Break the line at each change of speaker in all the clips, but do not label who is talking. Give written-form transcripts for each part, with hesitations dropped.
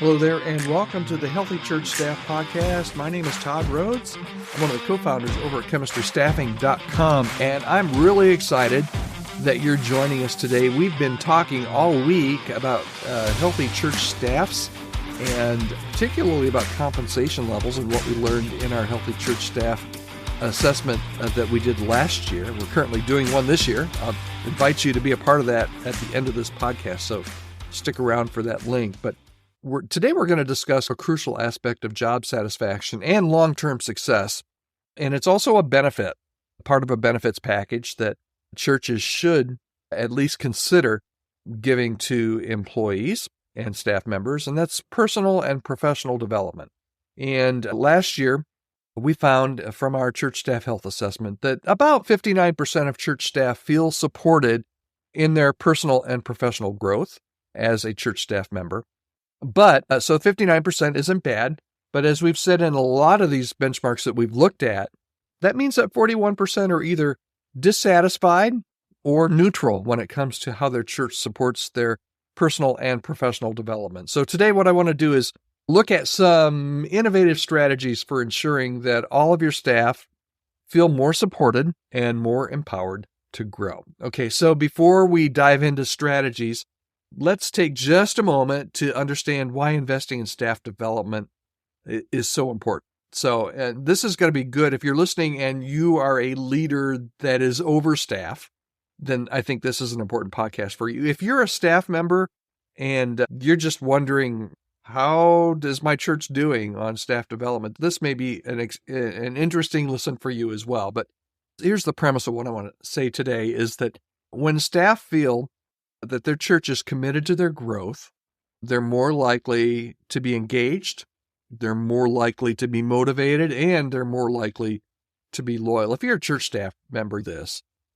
Hello there, and welcome to the Healthy Church Staff Podcast. My name is Todd Rhodes. I'm one of the co-founders over at chemistrystaffing.com, and I'm really excited that you're joining us today. We've been talking all week about healthy church staffs, and particularly about compensation levels and what we learned in our Healthy Church Staff assessment that we did last year. We're currently doing one this year. I'll invite you to be a part of that at the end of this podcast, so stick around for that link. But today we're going to discuss a crucial aspect of job satisfaction and long-term success, and it's also a benefit, part of a benefits package that churches should at least consider giving to employees and staff members, and that's personal and professional development. And last year, we found from our church staff health assessment that about 59% of church staff feel supported in their personal and professional growth as a church staff member. But, so 59% isn't bad, but as we've said in a lot of these benchmarks that we've looked at, that means that 41% are either dissatisfied or neutral when it comes to how their church supports their personal and professional development. So today what I want to do is look at some innovative strategies for ensuring that all of your staff feel more supported and more empowered to grow. Okay, so before we dive into strategies, let's take just a moment to understand why investing in staff development is so important. So this is going to be good. If you're listening and you are a leader that is overstaffed, then I think this is an important podcast for you. If you're a staff member and you're just wondering, how is my church doing on staff development? This may be an interesting listen for you as well. But here's the premise of what I want to say today is that when staff feel that their church is committed to their growth, they're more likely to be engaged, they're more likely to be motivated, and they're more likely to be loyal. If you're a church staff member,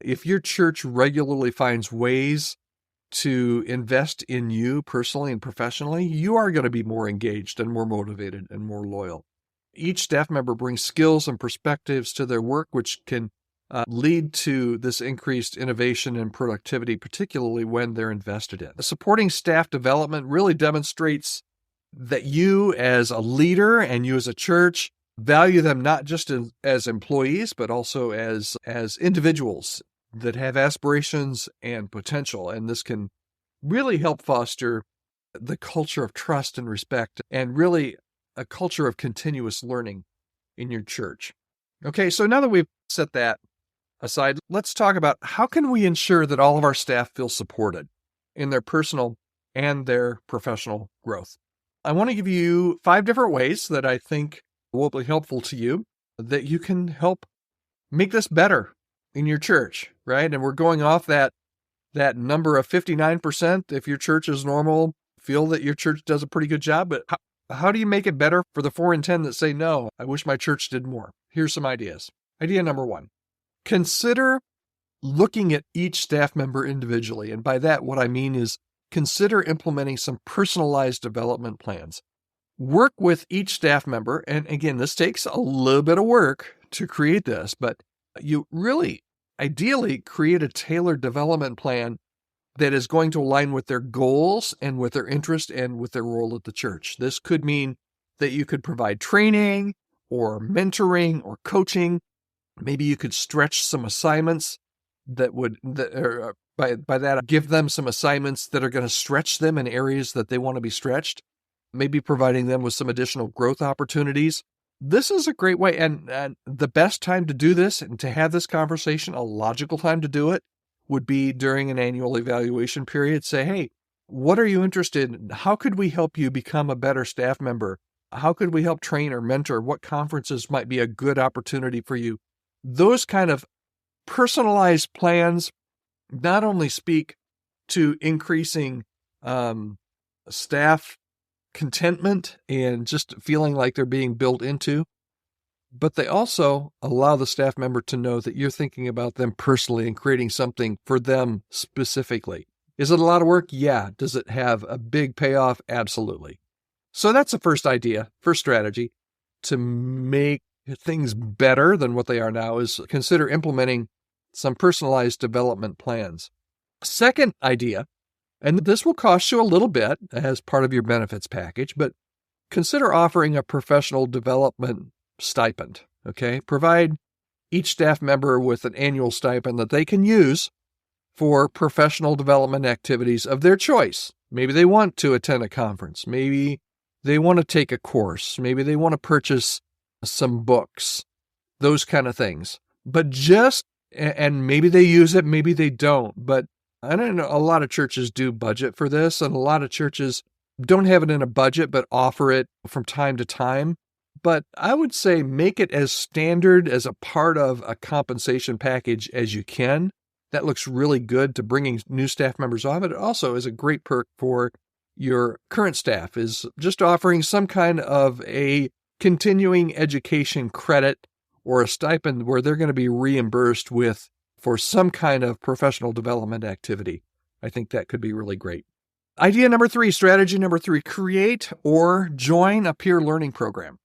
if your church regularly finds ways to invest in you personally and professionally, you are going to be more engaged and more motivated and more loyal. Each staff member brings skills and perspectives to their work, which can lead to this increased innovation and productivity, particularly when they're invested in. Supporting staff development really demonstrates that you as a leader and you as a church value them not just as employees, but also as individuals that have aspirations and potential. And this can really help foster the culture of trust and respect, and really a culture of continuous learning in your church. Okay, so now that we've set that aside, let's talk about how can we ensure that all of our staff feel supported in their personal and their professional growth. I want to give you 5 different ways that I think will be helpful to you, that you can help make this better in your church, right? And we're going off that number of 59%. If your church is normal, feel that your church does a pretty good job, but how do you make it better for the 4 in 10 that say, no, I wish my church did more? Here's some ideas. Idea number 1. Consider looking at each staff member individually. And by that, what I mean is consider implementing some personalized development plans. Work with each staff member. And again, this takes a little bit of work to create this, but you really ideally create a tailored development plan that is going to align with their goals and with their interest and with their role at the church. This could mean that you could provide training or mentoring or coaching. Maybe you could stretch some assignments by that, give them some assignments that are going to stretch them in areas that they want to be stretched, maybe providing them with some additional growth opportunities. This is a great way, and the best time to do this and to have this conversation, a logical time to do it, would be during an annual evaluation period. Say, hey, what are you interested in? How could we help you become a better staff member? How could we help train or mentor? What conferences might be a good opportunity for you? Those kind of personalized plans not only speak to increasing staff contentment and just feeling like they're being built into, but they also allow the staff member to know that you're thinking about them personally and creating something for them specifically. Is it a lot of work? Yeah. Does it have a big payoff? Absolutely. So that's the first idea, first strategy to make things better than what they are now is consider implementing some personalized development plans. Second idea And this will cost you a little bit as part of your benefits package, but consider offering a professional development stipend, okay? Provide each staff member with an annual stipend that they can use for professional development activities of their choice. Maybe they want to attend a conference. Maybe they want to take a course. Maybe they want to purchase some books, those kind of things. But and maybe they use it, maybe they don't. But I don't know, a lot of churches do budget for this, and a lot of churches don't have it in a budget, but offer it from time to time. But I would say make it as standard as a part of a compensation package as you can. That looks really good to bringing new staff members on. It also is a great perk for your current staff, is just offering some kind of a continuing education credit or a stipend where they're going to be reimbursed for some kind of professional development activity. I think that could be really great. Strategy number three, create or join a peer learning program.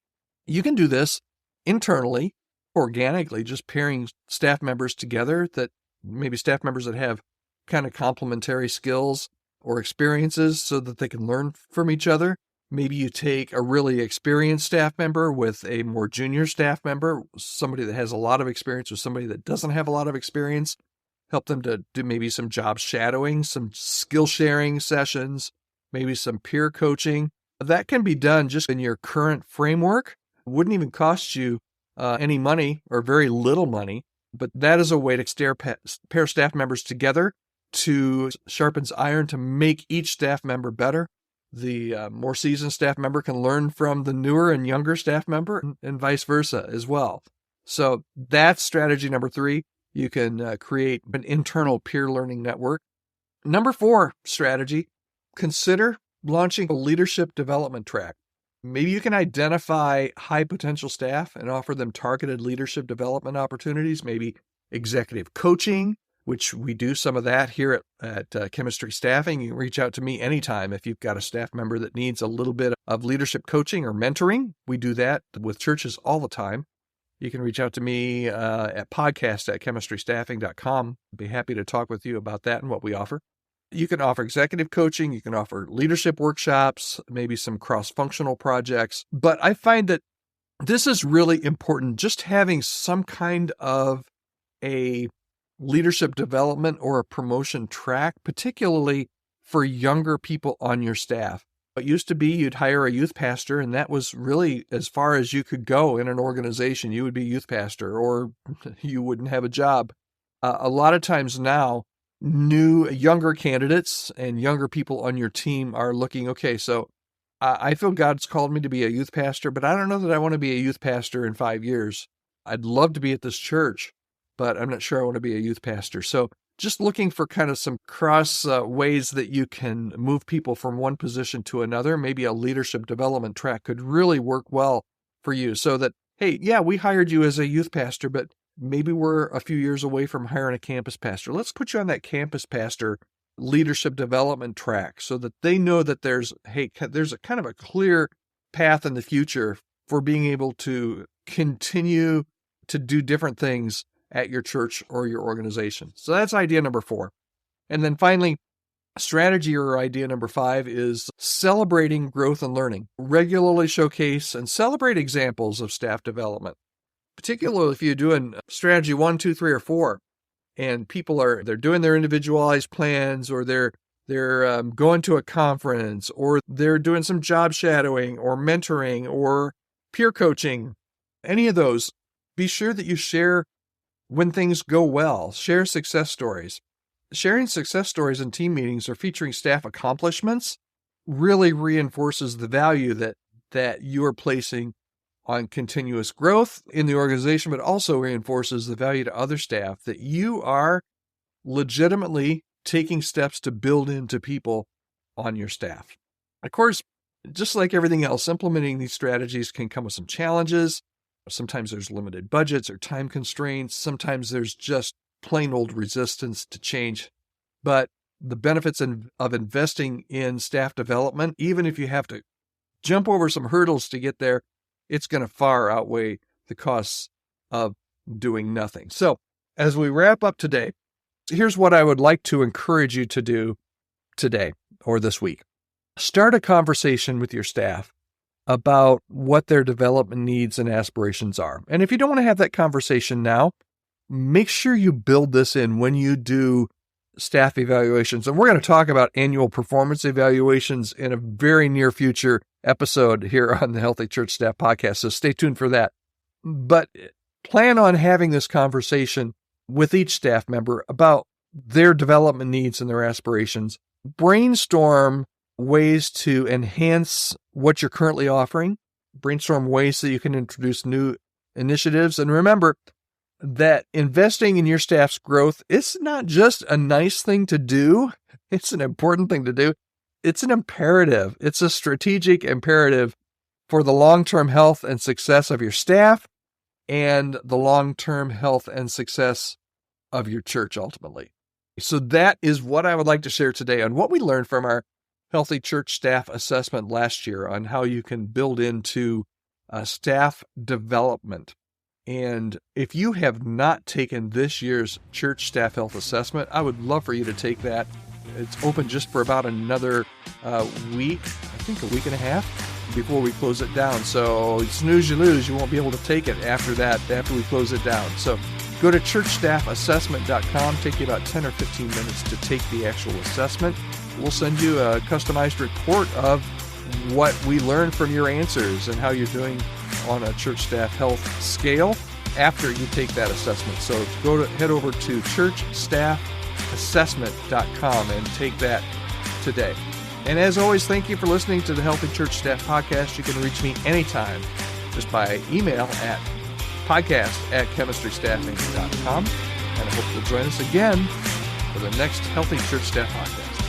You can do this internally, organically, just pairing staff members together, that maybe staff members that have kind of complementary skills or experiences so that they can learn from each other. Maybe you take a really experienced staff member with a more junior staff member, somebody that has a lot of experience with somebody that doesn't have a lot of experience. Help them to do maybe some job shadowing, some skill sharing sessions, maybe some peer coaching. That can be done just in your current framework. It wouldn't even cost you any money or very little money, but that is a way to pair staff members together to sharpens iron to make each staff member better. The more seasoned staff member can learn from the newer and younger staff member, and vice versa as well. So that's strategy number three. You can create an internal peer learning network. Number four strategy, consider launching a leadership development track. Maybe you can identify high potential staff and offer them targeted leadership development opportunities, maybe executive coaching, which we do some of that here at Chemistry Staffing. You can reach out to me anytime if you've got a staff member that needs a little bit of leadership coaching or mentoring. We do that with churches all the time. You can reach out to me at podcast@chemistrystaffing.com. I'd be happy to talk with you about that and what we offer. You can offer executive coaching. You can offer leadership workshops, maybe some cross-functional projects. But I find that this is really important, just having some kind of a leadership development or a promotion track, particularly for younger people on your staff. It used to be you'd hire a youth pastor, and that was really as far as you could go in an organization. You would be youth pastor or you wouldn't have a job. A lot of times now, younger candidates and younger people on your team are looking, okay, so I feel God's called me to be a youth pastor, but I don't know that I want to be a youth pastor in 5 years. I'd love to be at this church, but I'm not sure I want to be a youth pastor. So just looking for kind of some cross ways that you can move people from one position to another. Maybe a leadership development track could really work well for you, so that, hey, yeah, we hired you as a youth pastor, but maybe we're a few years away from hiring a campus pastor. Let's put you on that campus pastor leadership development track so that they know that there's a kind of a clear path in the future for being able to continue to do different things at your church or your organization. So that's idea number four. And then finally, strategy or idea number five is celebrating growth and learning. Regularly showcase and celebrate examples of staff development, particularly if you're doing strategy 1, 2, 3, or 4, and they're doing their individualized plans, or they're going to a conference, or they're doing some job shadowing or mentoring or peer coaching. Any of those, be sure that you share when things go well. Share success stories. Sharing success stories in team meetings or featuring staff accomplishments really reinforces the value that you are placing on continuous growth in the organization, but also reinforces the value to other staff that you are legitimately taking steps to build into people on your staff. Of course, just like everything else, implementing these strategies can come with some challenges. Sometimes there's limited budgets or time constraints. Sometimes there's just plain old resistance to change. But the benefits of investing in staff development, even if you have to jump over some hurdles to get there, it's going to far outweigh the costs of doing nothing. So as we wrap up today, here's what I would like to encourage you to do today or this week. Start a conversation with your staff about what their development needs and aspirations are. And if you don't want to have that conversation now, make sure you build this in when you do staff evaluations. And we're going to talk about annual performance evaluations in a very near future episode here on the Healthy Church Staff Podcast. So stay tuned for that. But plan on having this conversation with each staff member about their development needs and their aspirations. Brainstorm ways to enhance what you're currently offering. Brainstorm ways that you can introduce new initiatives. And remember that investing in your staff's growth is not just a nice thing to do. It's an important thing to do. It's an imperative. It's a strategic imperative for the long-term health and success of your staff and the long-term health and success of your church ultimately. So that is what I would like to share today on what we learned from our Healthy Church Staff Assessment last year on how you can build into staff development. And if you have not taken this year's Church Staff Health Assessment, I would love for you to take that. It's open just for about another week, I think a week and a half, before we close it down. So snooze, you lose. You won't be able to take it after that, after we close it down. So go to churchstaffassessment.com. Take you about 10 or 15 minutes to take the actual assessment. We'll send you a customized report of what we learned from your answers and how you're doing on a church staff health scale after you take that assessment. So head over to churchstaffassessment.com and take that today. And as always, thank you for listening to the Healthy Church Staff Podcast. You can reach me anytime just by email at podcast@chemistrystaffing.com. And I hope you'll join us again for the next Healthy Church Staff Podcast.